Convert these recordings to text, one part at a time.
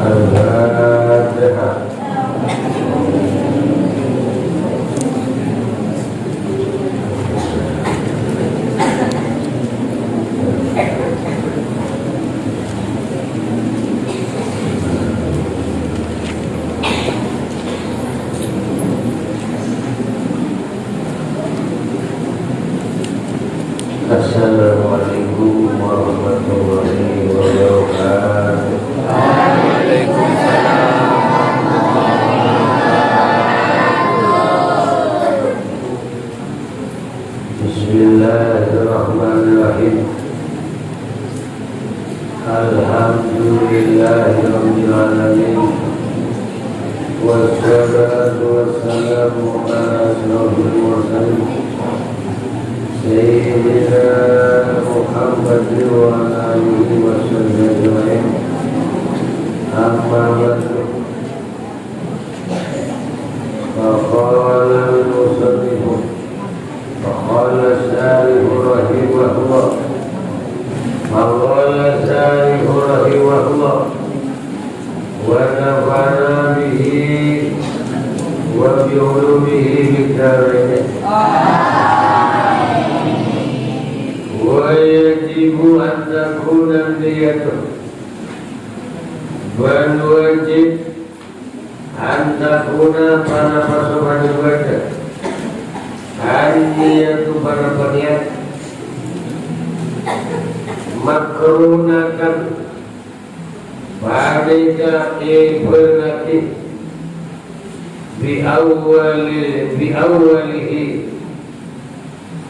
Al-Fatihah. Assalamualaikum warahmatullahi wabarakatuh. Bismillahirrahmanirrahim. Alhamdulillahirabbil alamin. Wassalatu wassalamu ala asyrofil mursalin Sayyidina Muhammad wa alihi wa sallam. Amma ba'du. Faqala al-musannif faqala syarih rahimahullah faqala syarih rahimahullah wa nafa'ana bihi wa bi ulumihi bid-darain. ويجب أن تكون النية والواجب أن تكون pada pasukan ibadah النية pada niat makrunatan pada ibadati biawalihi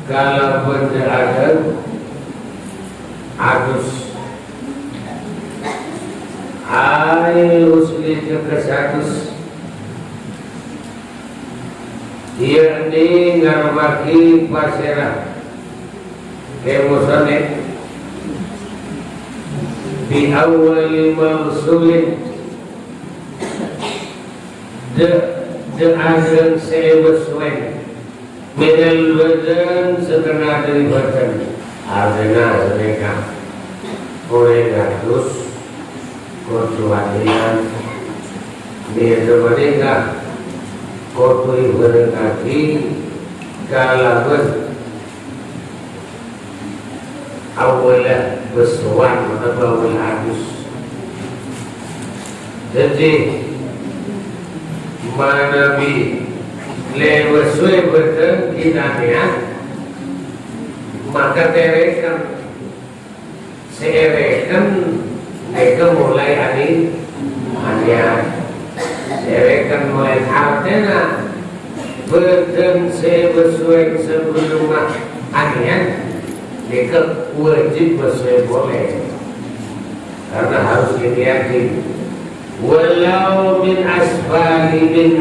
kalau berjalan adus ail usli kesatus yakni ngarbaki pasirah kemusane di awal mausulin de azan sebeswen minal badan setengah dari badan Adena mereka oleh gadus kotuanian dia mereka kotui berkati kalaban awalah bersuan atau awal hadus. Jadi mana bi lewat suai berdan kinanya maka terekan seerekan mereka mulai hari seerekan mulai artena berdan sesuai sebelum harian mereka wajib sesuai boleh karena harus dilihat walau min asfalihi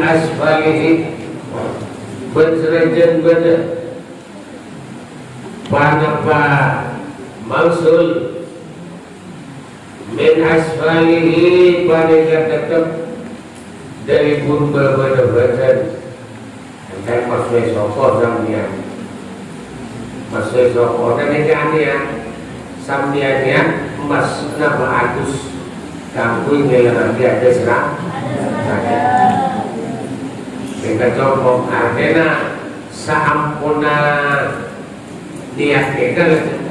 berserajat badan panapa mausul min asfalihi pada tetap dari bumba pada badan dan maksudnya sokor samnya maksudnya sokor dan ikannya samdianya emas napa atus kampung yang nanti ada serang kita coba artinya saampuna niat kita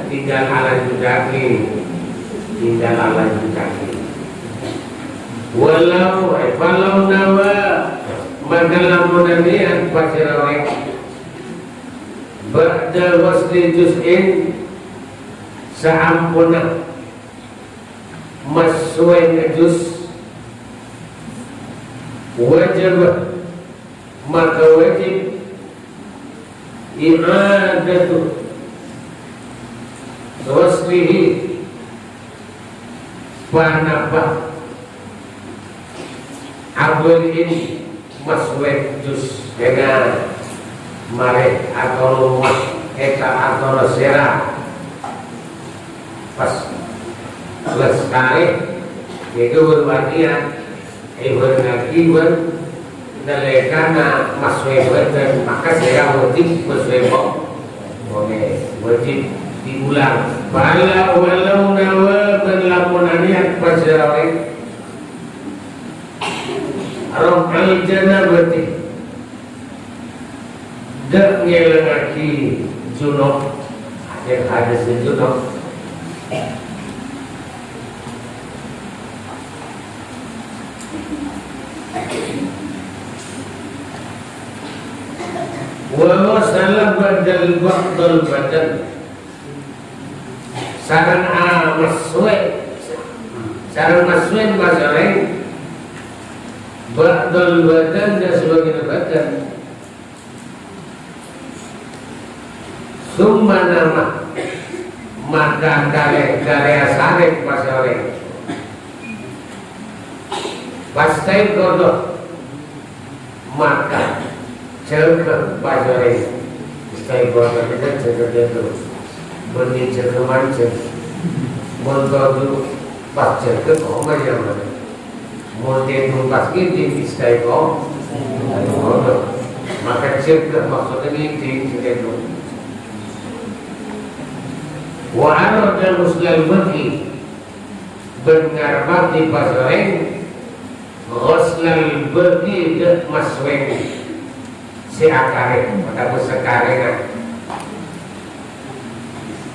tinggal ala judaki walau nawa maka lamun niat pasirawek ba'da wasli juz'in saampuna maswai juz wajib maka wajib i'adatu waslihi panapa awal ini maswek jus dengan mare atau lumas eta atau sera pas sekali itu berarti bernakiban dalekana maswek dan maka sera wajib maswek wajib diulang bala walau nawa berlakunan niat pasirawai Rompal jana berarti dak ngelengaki junub ada junub wa salam badal ba'dal badan sarang maswe mazareng ba'dal badan dan sebagian badan summa nama maka karya sarek pasareng pastai kodok maka jaga pasareng pastai kodok itu jaga itu benih jaga mancing montodu pas jaga koma yang mana montodu pas ini pastai kodok maka jaga maksudnya ini itu wa arada muslim bagi benar bagi pasareng ghuslal bagi dak masweng si akare pada sekarang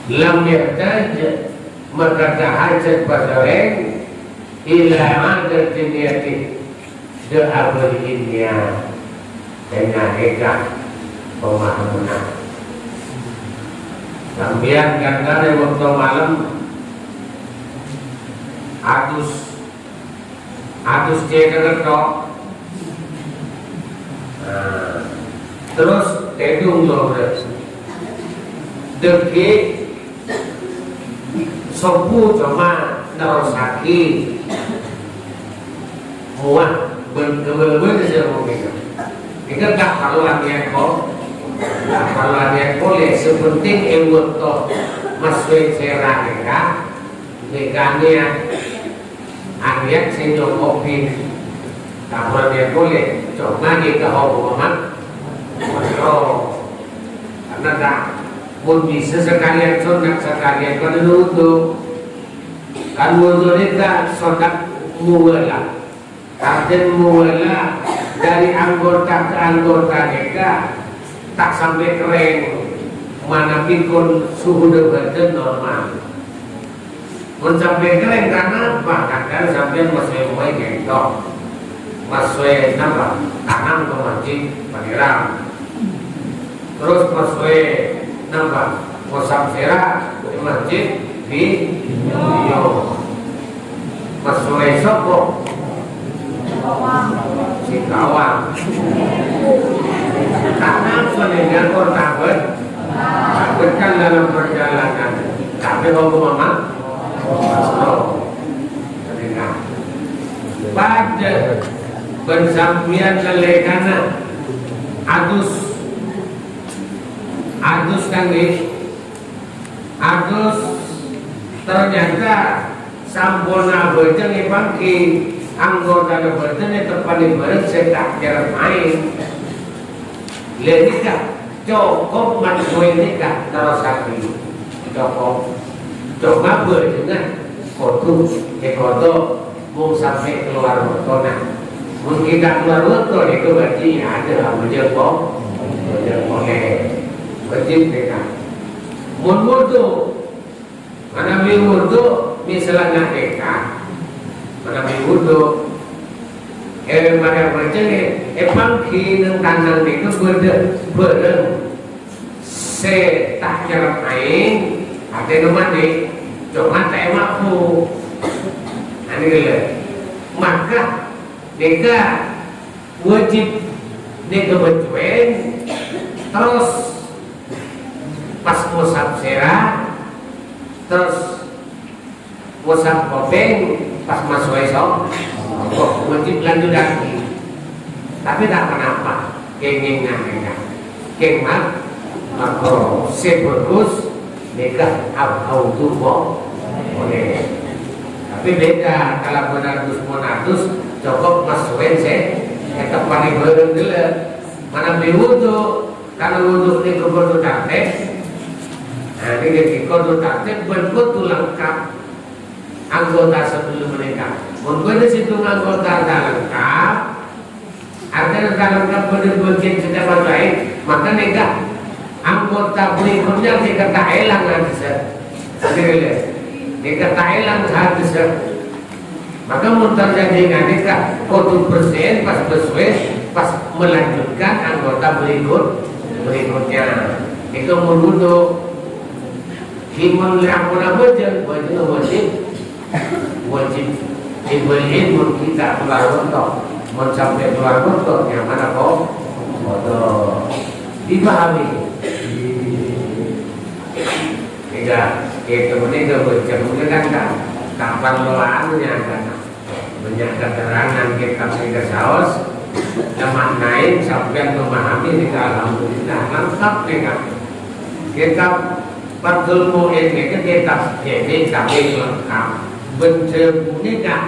lam yahtaj maka hajat pasareng ila adat niati de abadinya dengan eka pemahaman sambian gandane waktu malam atus cek ketok terus tedung lores deki sopu cuma narosaki muat ben-ben saja mungkin itu tak haluan yang kau kalau ada boleh sepenting ilmu toh masuk serah mereka dekanya ayat senyum kopi kalau dia boleh coba kita hukuman masuk karena tak pun bisa sekalian sunat sekalian kan wudhu kan wudhu kita sunat muwala artinya muwala dari anggota ke anggota mereka tak sampai kering mana pikun suhu badan normal sampai kering karena apa? Kadang sampai masuk mulai gentok masuk nambah tanam ke masjid pangeran terus masuk nambah musab serah di masjid di Yo masuk sopo si kawan tanam sebenarnya korban kan dalam perjalanan tapi hukum mama pada bersampian lelekana adus kan adus ternyata sampurna bejeng ipangki anggota bejeng itu paling bareng setak jarak main lenika cukup manusia nikah terus sakit cukup coba berjengan kotu ekoto mau sampai keluar motornya mungkin tak keluar motor itu berarti ada menjemput boleh wajib nikah mun wudu mana mi wudu misalnya nikah mana mi wudu mana berjengan pangki nang tanang itu berdeng se tak jarak aing ada nomor ni cuma tak mampu ini maka mereka wajib mereka berjuang terus pas musab serah terus musab kopeng pas masuk esok wajib lanjut lagi tapi tak kenapa kengengan mereka kengmat maka sebagus mereka auto boleh tapi beda kalau monatus cukup masukin kita paling bereng dulu mana berwudu kalau wudu ini kudu taktik nah ini kudu taktik berkudu lengkap anggota sebelum menikah mungkin di situ anggota lengkap Artinya kalau benar-benar sedang baik, maka mereka anggota berikutnya mereka tak elang lagi mereka tak elang habis. Maka muntah jadi mereka kotor persen pas bersuai pas melanjutkan anggota berikutnya itu menurut himun yang pernah wajib dibeli kita keluar untuk mencapai keluar untuk yang mana kok dipahami tidak itu meninggal berjamnya kan kapan loannya kan banyak keterangan kita sehingga saus lemah naik sampai memahami kita alhamdulillah lengkap kita berilmu ini kita jadi kami lengkap bentuknya kan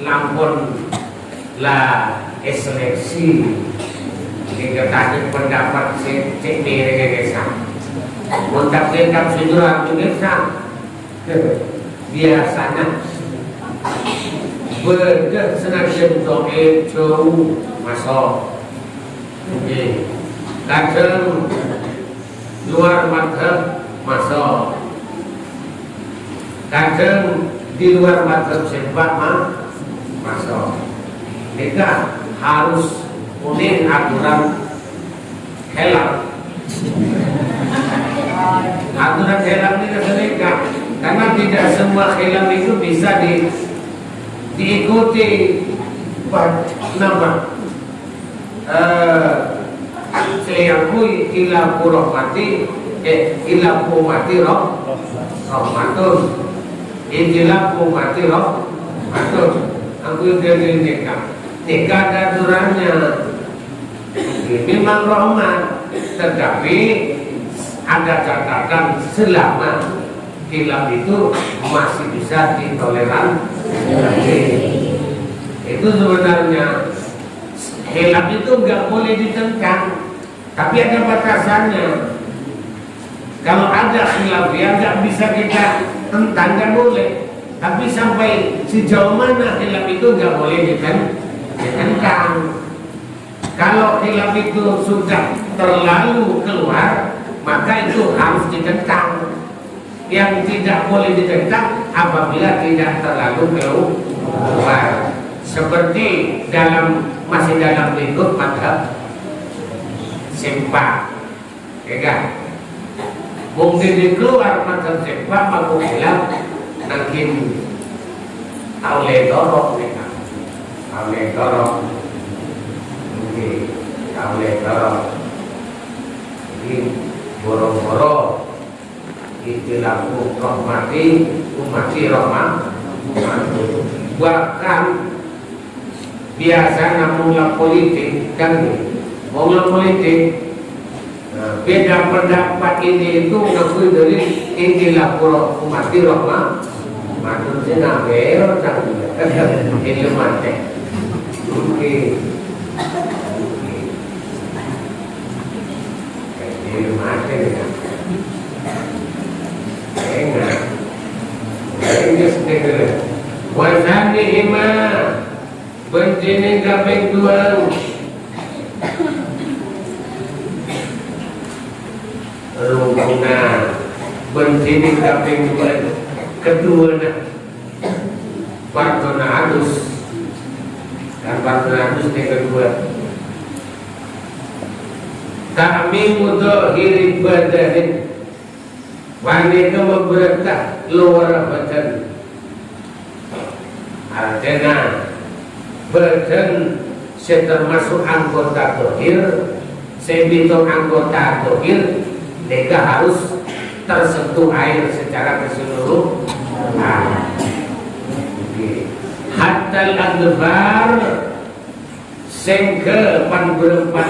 lampun lah seleksi kita tanya pendapat cek mereka kesam untuk kita sudah Indonesia biasanya berkesenangan itu masuk kadang luar madhab masuk kadang di luar madhab sebab masuk mereka harus unik aturan halal aturan halal ini mereka karena tidak semua halal itu bisa diikuti nama seliakui ilaku rahmati ilaku mati rahmatun ilaku mati rahmatun aku dari nikah ada aturannya memang rahmat tetapi ada catatan selama hilaf itu masih bisa ditoleran itu sebenarnya hilaf itu nggak boleh ditentang tapi ada batasannya kalau ada hilaf yang nggak bisa kita tentang nggak boleh tapi sampai sejauh mana hilaf itu nggak boleh ditentang kalau hilaf itu sudah terlalu keluar maka itu harus ditentang yang tidak boleh ditentang apabila tidak terlalu keluar seperti masih dalam lingkup madhab sempak ya kan mungkin di keluar madhab sempak aku bilang mungkin aule dorok ya kan aule dorok mungkin aule dorok jadi boro-boro istilahku rahmati umati rahmat bahkan biasa namanya politik kan mula politik beda pendapat ini itu ngakui dari istilahku umati rahmat maksudnya nabel tak ini mati oke ini mati ya enggak ini sedikit wasanihima benjini kaping dua rukuna benjini kaping dua kedua partona adus dan partona adus yang kedua kami mudahiri badanin wanita memberatah luar badan artinya badan termasuk anggota tohir sebitung anggota tohir mereka harus tersentuh air secara keseluruhan hatta al-adbar sehingga pan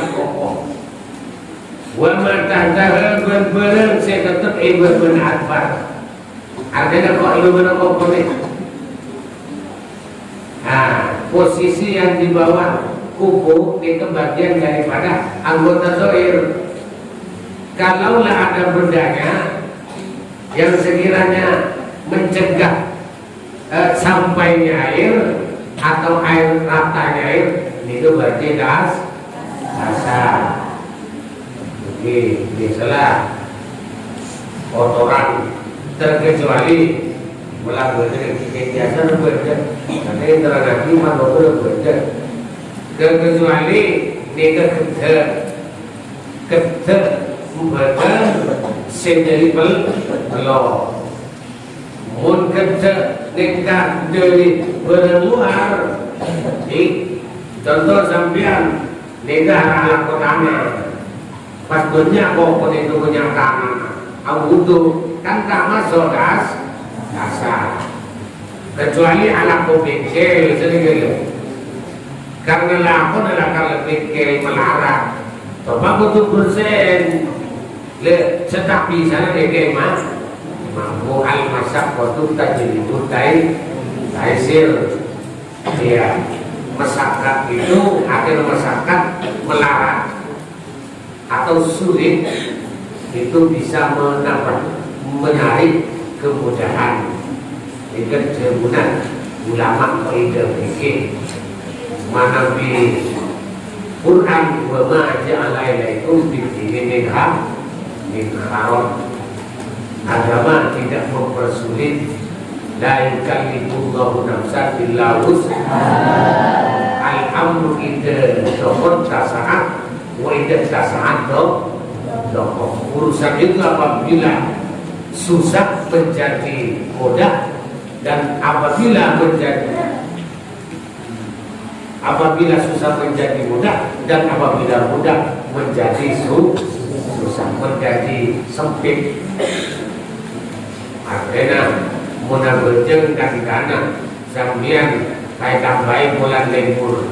kokoh wa matahtaha berberang saya tetap ibu benadbar artinya kok ibu benadbar posisi yang di bawah kuku itu bagian daripada anggota zohir kalaulah ada bendanya yang sekiranya mencegah sampainya air atau air ratanya air itu berarti dasar. Oke, biasalah kotoran terkecuali melakukan kegiatan berbeda. Nanti terangati mana berbeda. Terkecuali nega kerja membaca sendiri belum. Mun kerja nega dari berluar. Contoh sampean nega anak kotanya. Pas punya kok itu punya tangan. Aku itu kan tak masuk dasar. Kecuali anak bengkel sedikit. Karena lakon adalah kalau bengkel melarang. Coba butuh persen. Le setapi sana bengkel mas. Mampu al masak waktu tak jadi butai. Hasil dia masyarakat itu akhir masyarakat melarang atau sulit itu bisa menarik kemudahan dengan kemudahan ulama kaidah fikih mana di Quran wa ma ja'ala ilaikum bidinin min haram. Agama tidak mempersulit. La yukallifullahu nafsan illa wus'aha. Al-amru idza dokon tasaat wa idza tasaat dokon. Urusan itu apabila susah menjadi mudah dan apabila susah menjadi mudah dan apabila mudah menjadi susah menjadi sempit. Artinya muna berjeng kaki kanan sambian kayak tambahin bulan lembur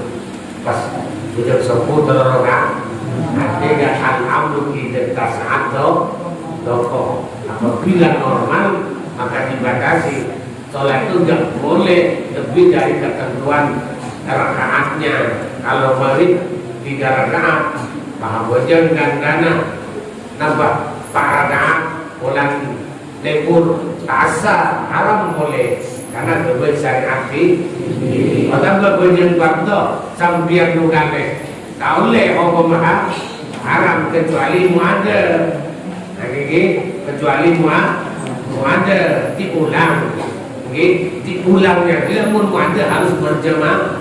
pas sudah sepuh terorang artinya al-amru idza tas'ad doko. Apabila normal maka dibatasi sholat itu tidak boleh lebih dari ketentuan rakaatnya. Kalau maghrib 3 rakaat paham bojeng dan dana nambah 4 rakaat bulan lembur asa haram boleh karena lebih syariat di orang bojeng waktu sambian nugale tak boleh hukum haram kecuali muada. Kecuali muada diulang. Diulangnya dia muada harus berjamaah.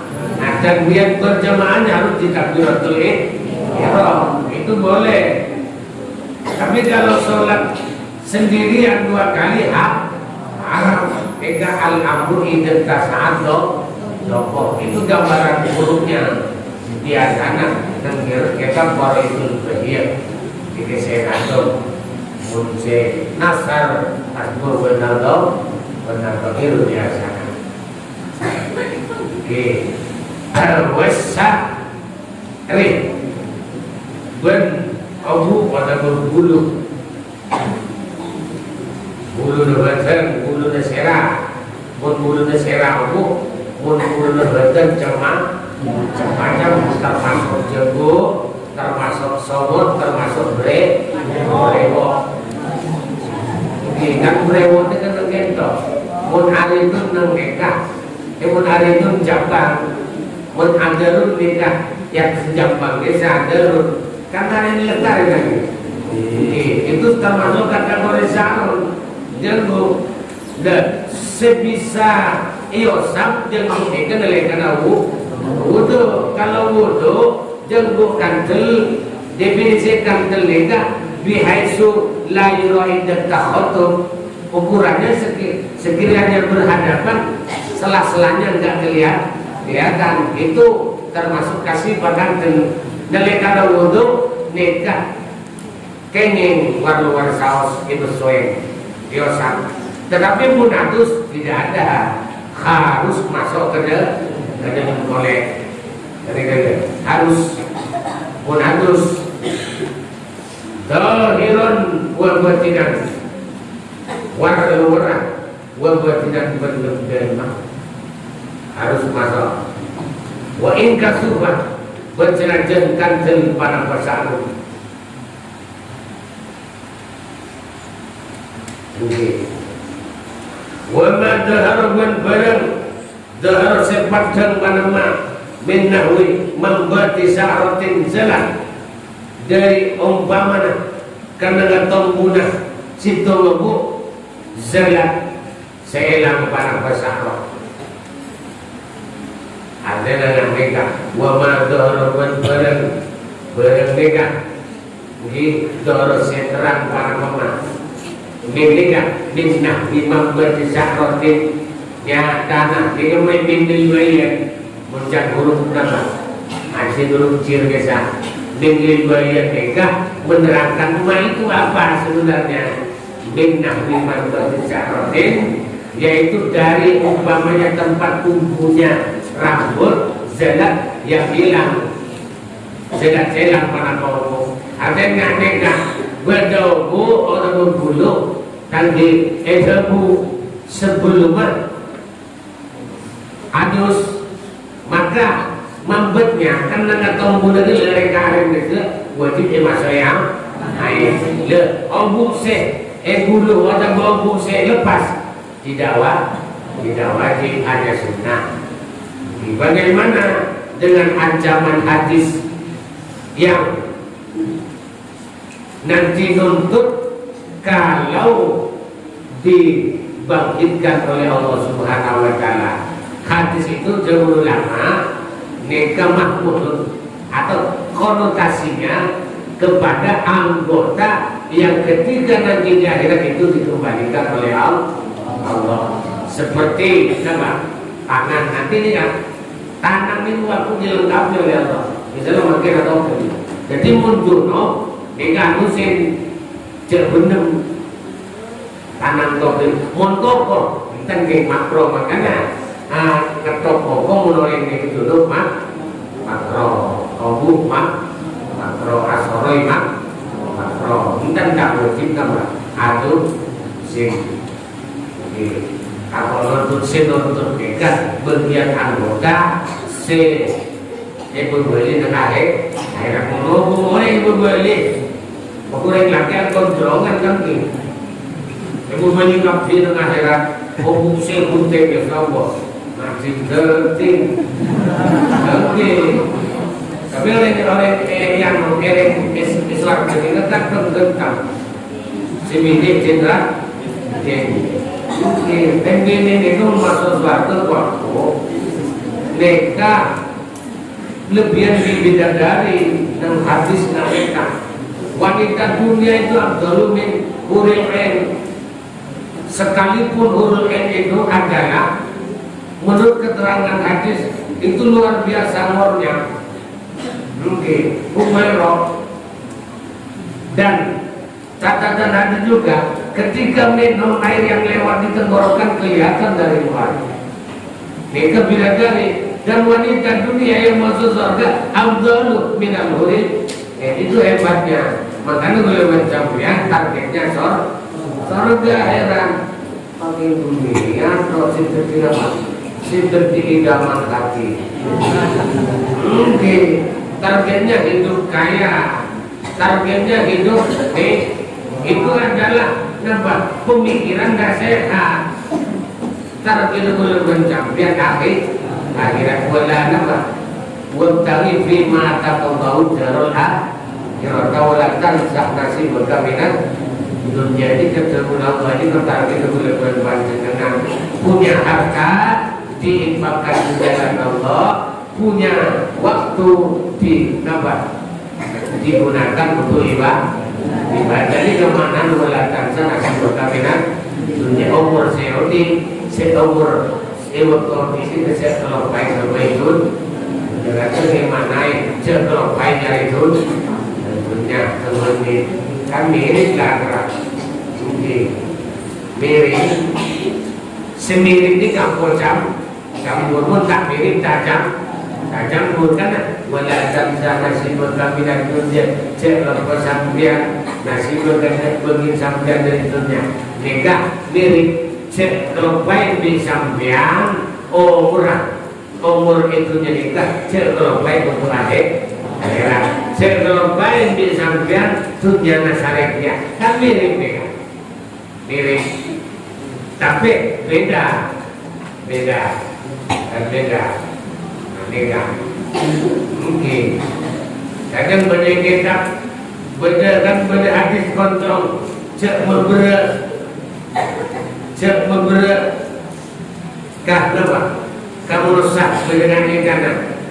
Dan biar berjamaahnya harus ditakbiratul ihram. Itu boleh. Tapi kalau sholat sendirian 2 kali haram. Eka al-amru idza tas'ad doko. Itu gambaran buruknya biasanya dan kita baru itu berhias dikesekan munce nasar asbur benar itu biasa. Oke, terwesa, ben abu pada berbulu, bulu lebatkan, bulu nesera, bulu nesera abu, bulu lebatkan macam termasuk jago, termasuk somot, termasuk brewo. Kan brewo itu kan nengento, mun hari itu nengeka, mun hari itu jambang, mun adarun nikah yang sejambang desa adarun, kan hari ini letar lagi. Itu termasuk kategori sarung, jago, dan sebisa iosam jago itu nilai karena wudu. Kalau wudu jago kantel, definisi kantel nikah bihaisu la yuraidat takhatum, ukurannya sekiranya berhadapan selah-selahnya enggak kelihatan. Itu termasuk kasih baganten nalika wudu nikah kenging war-war saus itu soeng diosak. Tetapi munatus tidak ada, harus masuk ke dalam kolek. Jadi harus munatus zahiran wa batinan, warna wa batinan berlebihan harus masuk. Wa in kasubah berjenajan kanjeng pada pasangan. Wa ma dahar man barang dahar sepadang panama min nahwi membati sa'ratin zalat dari umpamana karena tombuna situ lebu zalat seelang para pasahro ada dengan mereka wa ma doroban bareng mereka di doro seterang para mama mereka minah imam bertisahrotin ya tanah dia memimpin riwayat muncak huruf nama masih huruf cir biasa dengan riwayat mereka menerangkan itu apa sebenarnya minah imam bertisahrotin yaitu dari umpamanya tempat tumbuhnya rambut zalat yang hilang zalat hilang pada kaum ada nggak berdobu orang berbulu dan di edabu sebelumnya adus maka membetnya karena nggak tahu mudah ni lerekaran itu wajib masuk yang air le obuk se bulu atau obuk se lepas tidak wajib hanya sunnah. Bagaimana dengan ancaman hadis yang nanti nuntut kalau dibangkitkan oleh Allah Subhanahu wa taala. Hadis itu jauh lama nikah mahmud atau konotasinya kepada anggota yang ketika nanti di akhirat itu dikembalikan oleh Allah. Seperti apa? Tangan nanti ini kan tangan itu waktu dilengkapi oleh Allah. Misalnya makin atau jadi mundur no dengan musim jebenem tangan topik montoko kita nggak makro makanya ketoko kok menolak ini dulu makro obuk makro asoroi makro kita nggak wajib nggak aduh sing kalau nonton nonton dekat bagian anggota ibu beli negara akhirnya ngomong ibu beli pokoknya laki kontrolkan kan ibu beli kafe dengan akhirat obuk punte ke sawah masih terting oke tapi oleh yang Islam ini tak tentang semini cendera ini itu masuk suatu waktu mereka lebihan di bidadari dan hadis mereka wanita dunia itu Abdul min hurul ain sekalipun hurul ain itu adalah menurut keterangan hadis itu luar biasa umurnya Umairah dan catatan hadis juga ketika minum air yang lewat di tenggorokan kelihatan dari luar mereka bidadari dan wanita dunia yang masuk surga afdalu minal huri itu hebatnya makanya boleh macam ya targetnya surga heran pakai dunia atau seperti idaman hati mungkin targetnya hidup kaya targetnya hidup itu adalah nampak pemikiran gak sehat target boleh mencampian akhirat wala nama wabtaghi fi ma ataqallahu darul akhirah wala tansah nasibaka minad dunia. Ini ketemu Allah ini target boleh berpanjangan punya harta diinfakkan di jalan Allah punya waktu digunakan untuk ibadah. Jadi kemana wala tansah nasibaka minad dunia umur seumur kondisi saya kalau baik sama itu jangan bagaimana kalau baiknya itu tentunya teman ini kan mirip lah mirip semirip ini kampur campur pun tak mirip tajam pun kan wala tamsa nasibun kaminan dunia kalau sampean nasibun kan begin sampean dari dunia mereka mirip kalau baik di sampean umur itu jadi kalau baik untuk akhirat kalau baik di sampean dunia nasaretnya kan mirip tapi beda Mungkin kadang banyak kitab berdasarkan pada hadis kontrol cek membera kenapa kamu rusak dengan karena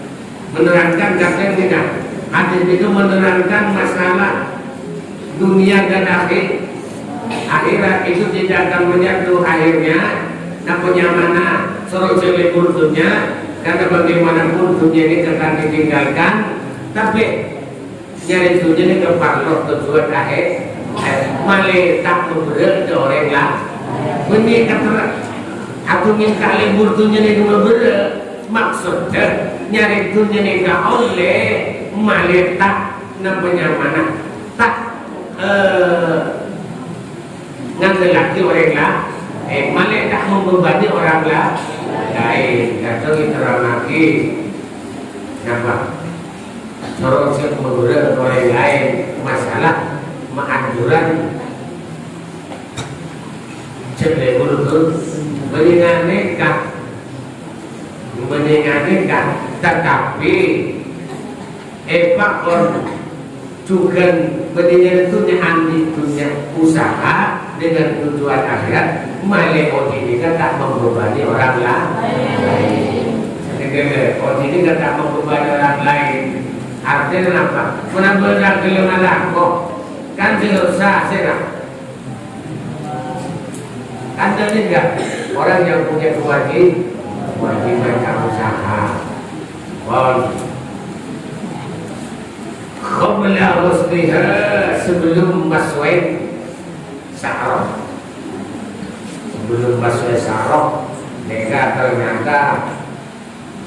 menerangkan kadang tidak hadis itu menerangkan masalah dunia dan akhirat itu tidak akan menyatu akhirnya. Namanya mana suruh jelek burdunya, karena bagaimanapun dunia ini akan ditinggalkan, tapi nyari dunia ini ke parlor tujuan akhir malah tak memberi ke orang lah. Ini kata aku minta libur dunia ini memberi maksudnya nyari dunia ini gak oleh malah tak namanya mana tak ngambil lagi orang lah. Malah tak membebani orang lain. Atau kita lagi apa? Sorong siap menggurau orang lain masalah menganjuran cek guru menyenangkan, tetapi on juga berdiri punya usaha dengan tujuan akhirat. Malah ini kan tak membebani orang lain. Ini kan tak membebani orang lain. Artinya apa? Menambah kelemahan kok kan tidak usah serah. Kan jadi enggak orang yang punya kewajiban usaha. Qabla rusdiha sebelum maswai sa'roh. Sebelum maswai sa'roh mereka ternyata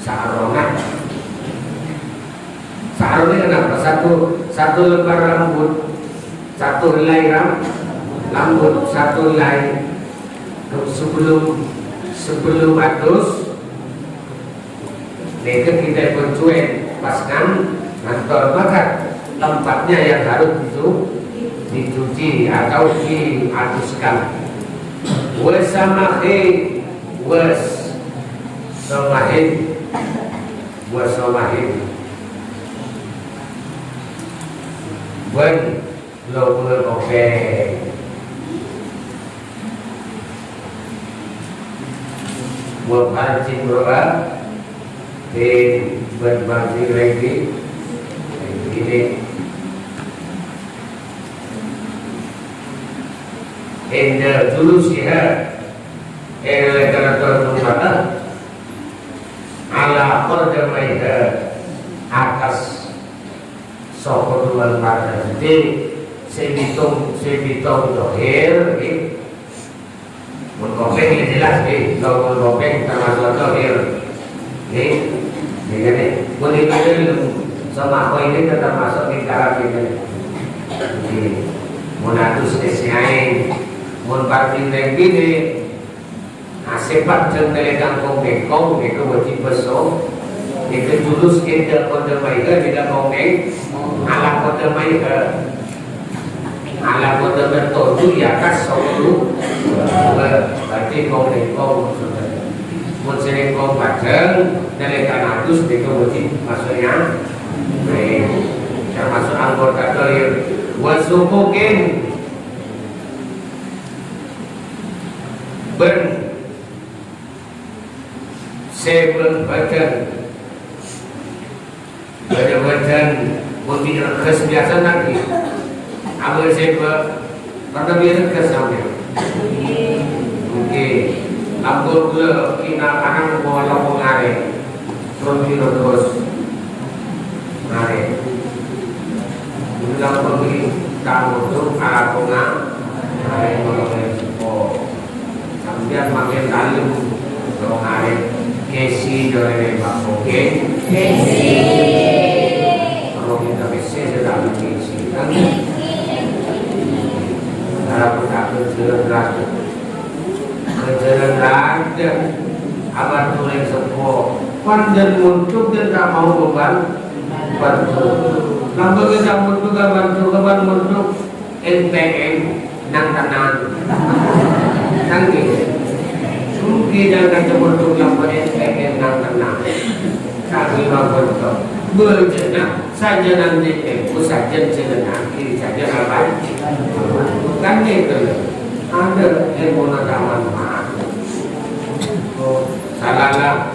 sa'rohnya. Sa'roh ini kenapa? Satu lembar rambut, satu helai rambut, satu helai sebelum atus mereka kita bercuit paskan kantor makan tempatnya yang harus dicuci atau dihaluskan. Wasamahin wen lo oke wabhaji doa berbagi lagi ini indah dulu sihat lekaratul ala qadamaiha atas sokotuan pada jadi sebitung dohir mengkopeng ini jelas kalau mengkopeng termasuk dohir ini sama aku ini tetap masuk di dalam ini monatus desiain mon parti gini sepak jengkele kangkong bekong itu wajib besok itu julus indah kode maiha tidak ngomeng ala kode maiha ala kode bertoju ya kas solu berarti kong mun sering kong bajeng nelekan atus itu wajib maksudnya termasuk anggota dohir wasukukin sebelum badan membina kebiasaan lagi ambil sebab pada biar kesamnya mungkin lampur ke kina kanan bawa ngare terus ngare bila membeli kamu tu ala punga ngare ngare kemudian makin dalam ngare Kesi dari Bapak Kesi kalau kita bisa sedang Kesi kan cara kita kejalan raja abad tulen sepo panjang muncul dan tak mau bantu lambat kita muncul NPM nang tanan nangis mungkin jangan bentuk yang berentek nang tenang Kami berdoa berjenah saja nanti saja jenah kiri saja apa? Kan itu ada ilmu nadaman mah. Salah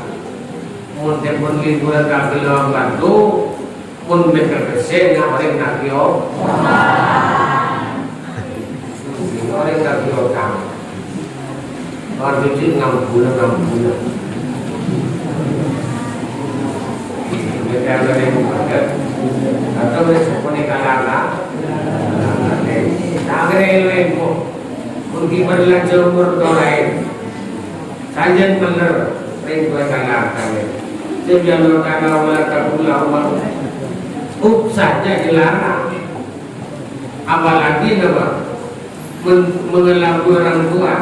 mungkin pun liburan kami lawan bantu pun mereka bersih orang nak yo orang nak yo kamu orang cuci 6 bulan mereka ada yang bukan atau mereka punya kalala tak ada ilmu mungkin berlanjut umur doain sajen bener ring kalala kami sejalan kalala wala takulah saja dilarang apalagi mengelabui orang tua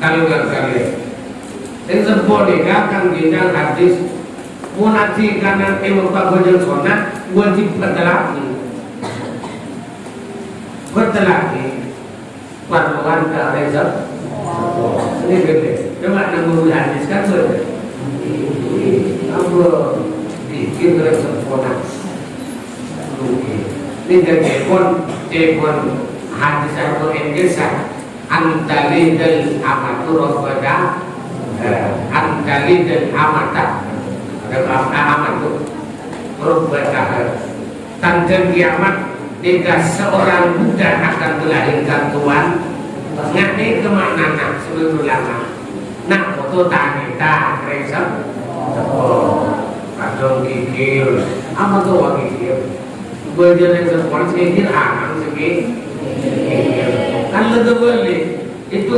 kalau nggak kali yang seboleh akan ginjal hadis munati kanan pak bojol sonat wajib bertelaki perluan ke rezat ini gede coba nunggu hadis kan sudah apa bikin rezat sonat ini telepon hadis atau Inggrisan antalidal amatur robbada antalidal amata amatu robbada tanda kiamat jika seorang budak akan melahirkan Tuhan ngani kemana nak seluruh lama nak foto tanita resep kadang kikir apa tuh kikir berjalan seperti kikir akan segi kan lebih boleh itu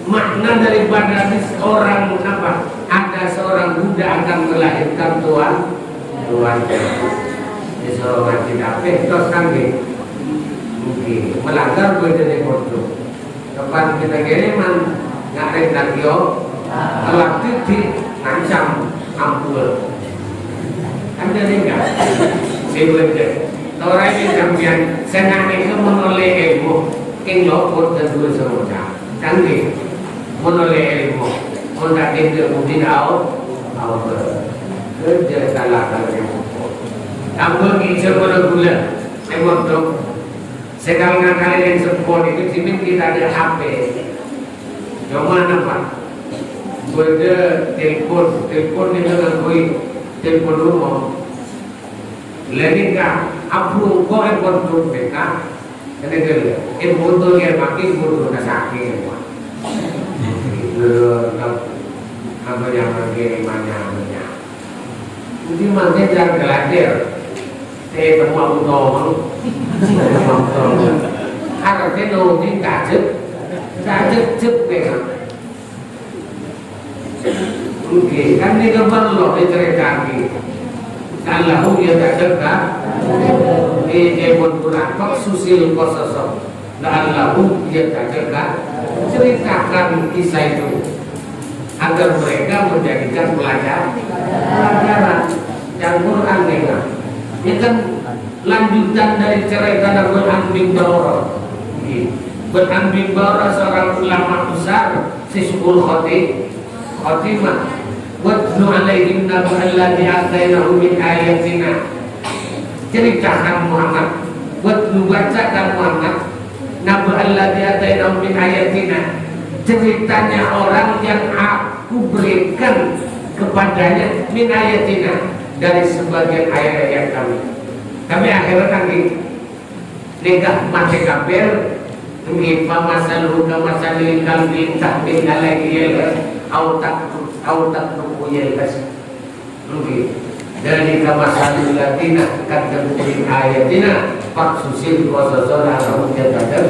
makna daripada seorang apa ada seorang budak akan melahirkan Tuhan seorang tidak terus kan mungkin melanggar berjalan bodoh depan kita kiriman nggak rendah yo alat titik ngancam ampul kan jadi enggak sebenarnya orang ini sambian senang itu menoleh ilmu king lopot dan dua semuanya kan gitu menoleh ilmu mendak dia mungkin kerja salah kalau ampun kita gula emang dong sekarang kali yang sepuluh itu simin kita ada HP cuma apa benda telepon ini dengan koi telepon rumah lagi kan aku kau yang kontrol mereka kena kena foto yang makin foto nak sakit apa yang lagi mana mungkin macam jangan gelatir saya temu aku tahu ada teknologi gadget cep kan mungkin kan ini gambar loh cerita kalau dia tak dekat pun kurang kok susil kososok kalau dia tak dekat ceritakan kisah itu agar mereka menjadikan pelajaran yang Quran dengar ini kan lanjutan dari cerita Quran bin Bawrah Quran bin Bawrah seorang ulama besar Sisbul Khotimah watlu alaihim naba'alladhi atainahu min ayatina ceritakan Muhammad watlu bacakan Muhammad naba'alladhi atainahu min ayatina ceritanya orang yang aku berikan kepadanya min ayatina dari sebagian ayat-ayat kami akhirnya lagi nikah mati kafir mengimpa masaluh ke masalil kalbin tahbih alaihi autak rukuyelkas dari kamasalil latina kadang-kadang ayatina pak susil kososolah kamu jatuh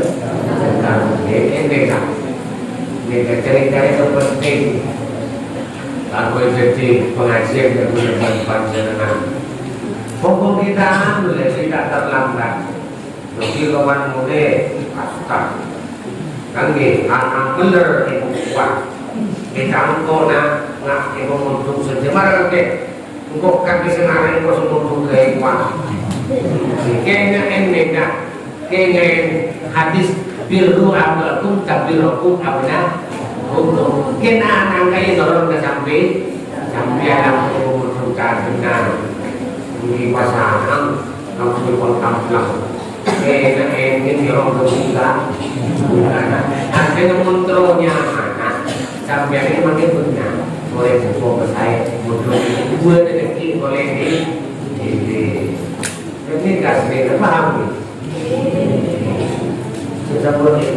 ini mereka cerita itu penting aku jadi pengajian yang berdepan jenengan pokok kita boleh tidak terlambat lebih kawan muda pasta kan gitu anak bener ibu kuat kita engkau nak ibu muntung sejemar ke engkau kaki senara engkau semuntung ke kuat kayaknya enggak kayaknya hadis birru ablakum tabirukum abna untuk kena anak kaya dorong ke sampai sampai aku membutuhkan benar di pasangan kamu kontaklah ini orang berbuka ada yang kontrolnya sampai ini makin benar boleh buku saya butuh dua rezeki boleh ini kasih paham nih sudah boleh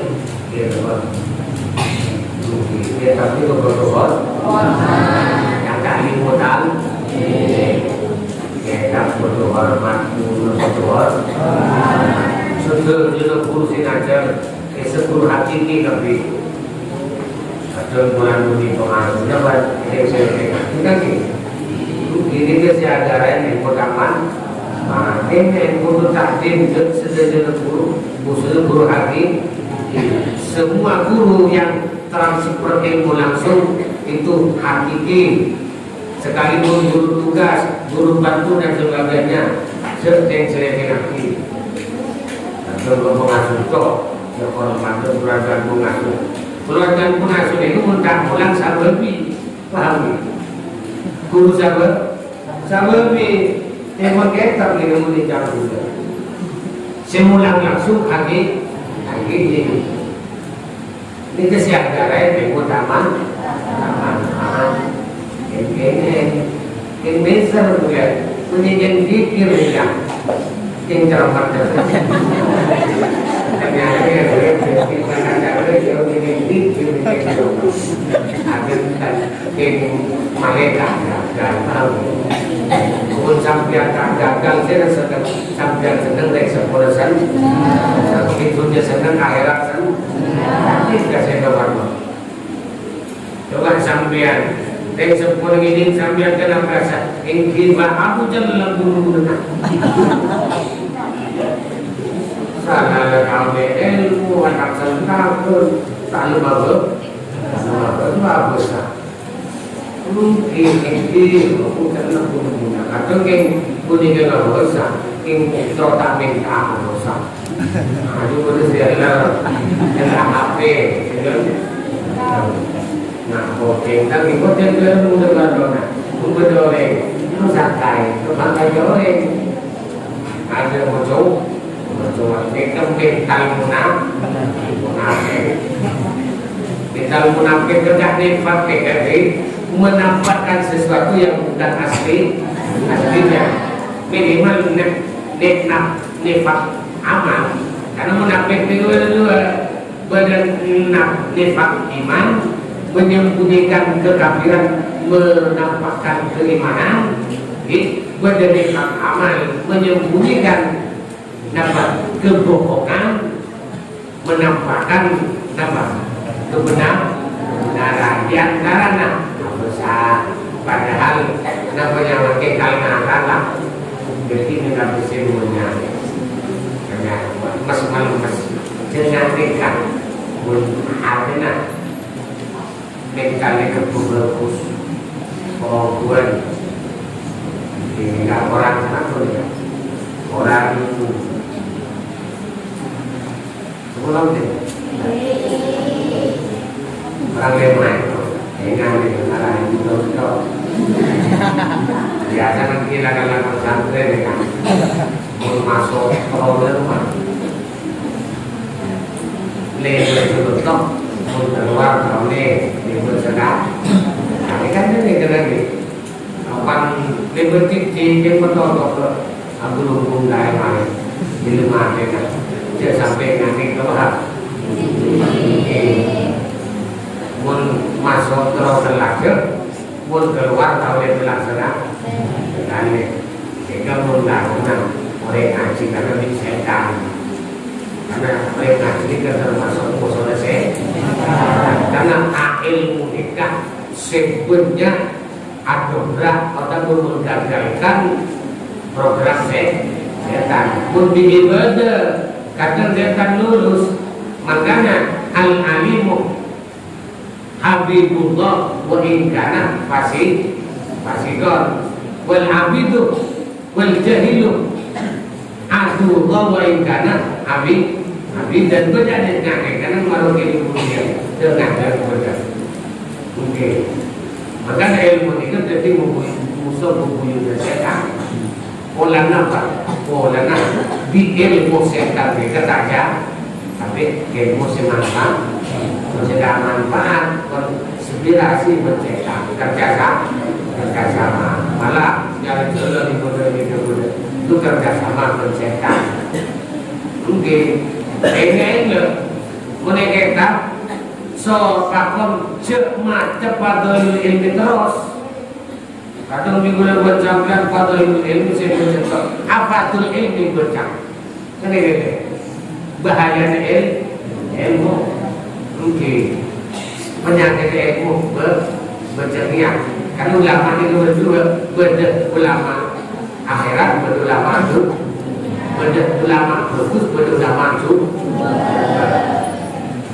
dia tapi berdoa yang kali modal kita berdoa berdoa sudah juga kurusin aja sepuluh hati ini tapi ada bulan ini pengaruhnya buat kita ini kesehatan yang pertama ini yang perlu takdim sedang guru hati semua guru yang transfer ilmu langsung itu hakiki sekalipun guru tugas, guru bantu dan sebagainya sering hakiki atau mengasuh kok ya kalau bantu keluarga pengasuh itu mulang sababi paham guru sababi emang kita boleh menjawab juga semulang langsung hakiki ini kesehatan yang utama yang besar juga menjadi pikir yang cermat pun sampai gagal saya sampai senang dari sepulusan itu dia senang akhirat kan ini kasih kabar coba sampean dari sepuluh ini sampean kena merasa ingin aku jalan guru salah kami ilmu anak sentakun tak lupa bagus mungkin aku jalan guru atau yang kuning yang besar yang tak minta besar aduh boleh sialah yang HP nah oke tapi kau jangan mudah berdoa mudah doa itu santai kebantai doa ada macam mereka mental munafik kerja nifak menampakkan sesuatu yang bukan aslinya minimal nifak amal karena munafik itu nifak iman menyembunyikan kekafiran menampakkan keimanan nifak amal menyembunyikan kebohongan menampakkan kebenaran di antara besar padahal namanya pakai kalimat jadi tidak bisa menyangka mas jangan dekat pun ada mentalnya kebukus orang tidak orang orang itu pulang deh orang lemah dengan arah itu biasa nanti lakukan pesantren dengan masuk problem lemah itu betul keluar kalau lemah sedap tapi kan ini lagi kapan lemah tinggi yang betul aku lumpung dari mana di rumah mereka dia sampai nanti keluar pun masuk terus terlakir pun keluar tahu dia terlaksana dan jika pun lakukan oleh ngaji karena ini setan karena oleh ngaji ini termasuk musuh setan karena ilmu nikah sebenarnya adobrak atau menggagalkan program setan pun ibadah kadang setan lulus makanya al-alimu habibullah wa in kana fasiqan wal abidu wal jahilu adullah wa in kana habib dan berada dengan karena malu ini dia dengan dan berada mungkin Maka ilmu ini kan jadi musuh bubuyunya setan. Pola apa? Pola di ilmu setan mereka saja, tapi ilmu semata tidak manfaat, konspirasi mencetak kerjasama, malah jalan jalan itu kerjasama mencetak. Mungkin ini mereka so pakom cepat dulu ilmu terus. Kadang minggu buat campuran pada ilmu saya bercakap apa tuh ilmu bercakap. Kan ini bahayanya ilmu mungkin penyakit ilmu berjemiah. Kan ulama itu ulama akhirat, ulama itu ulama bagus, ulama itu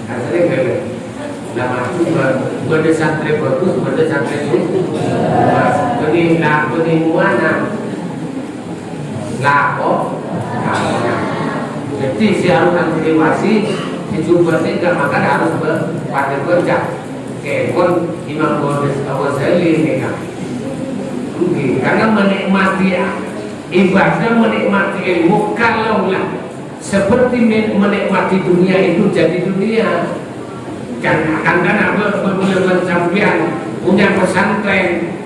kan sering beda. Ulama itu santri bagus, santri itu Benih mana lapo. Jadi si harus antisipasi si sumber ini maka harus pada kerja. Kepon Imam Ghazali ini kan. Karena menikmati ibadah, menikmati ilmu, kalaulah seperti menikmati dunia itu jadi dunia. Karena ada beberapa sampean punya pesantren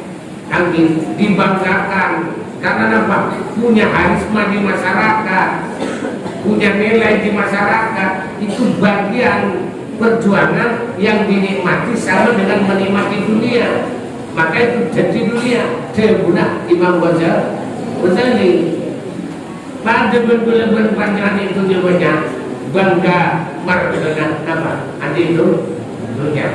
yang dibanggakan karena apa? Punya harisma di masyarakat, punya nilai di masyarakat, itu bagian perjuangan yang dinikmati sama dengan menikmati dunia. Maka itu jadi dunia. Sebuna Imam Ghazali pada bulan panjang itu dia banyak bangga dengan apa? Andi itu dunia.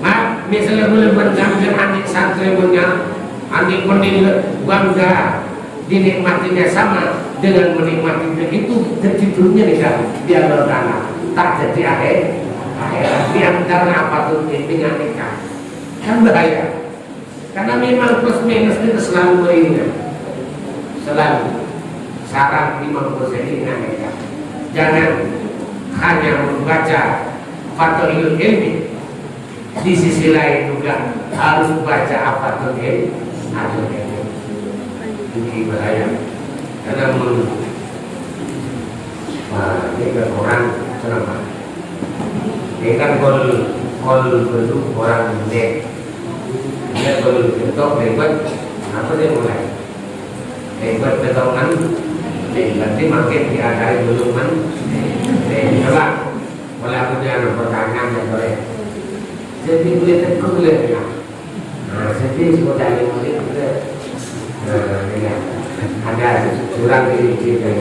Mak misalnya bulan panjang adik santri punya adik pendidik bangga dinikmatinya sama dengan menikmati itu tertidurnya di dalam tanah tak jadi akhirat di antara apa tuh dengan nikah kan bahaya karena memang plus minus itu selalu beringat selalu saran Imam Ghazali dengan nikah jangan hanya membaca Fathul Ilmi di sisi lain juga harus baca apa tuh ini bahaya karena ini kan orang kenapa ini kan kol bentuk orang dek dia bentuk hebat apa dia mulai hebat betongan nanti makin diadai belum coba mulai punya pertanyaan yang boleh jadi boleh terkulit ya jadi sudah mulai ada curang di sini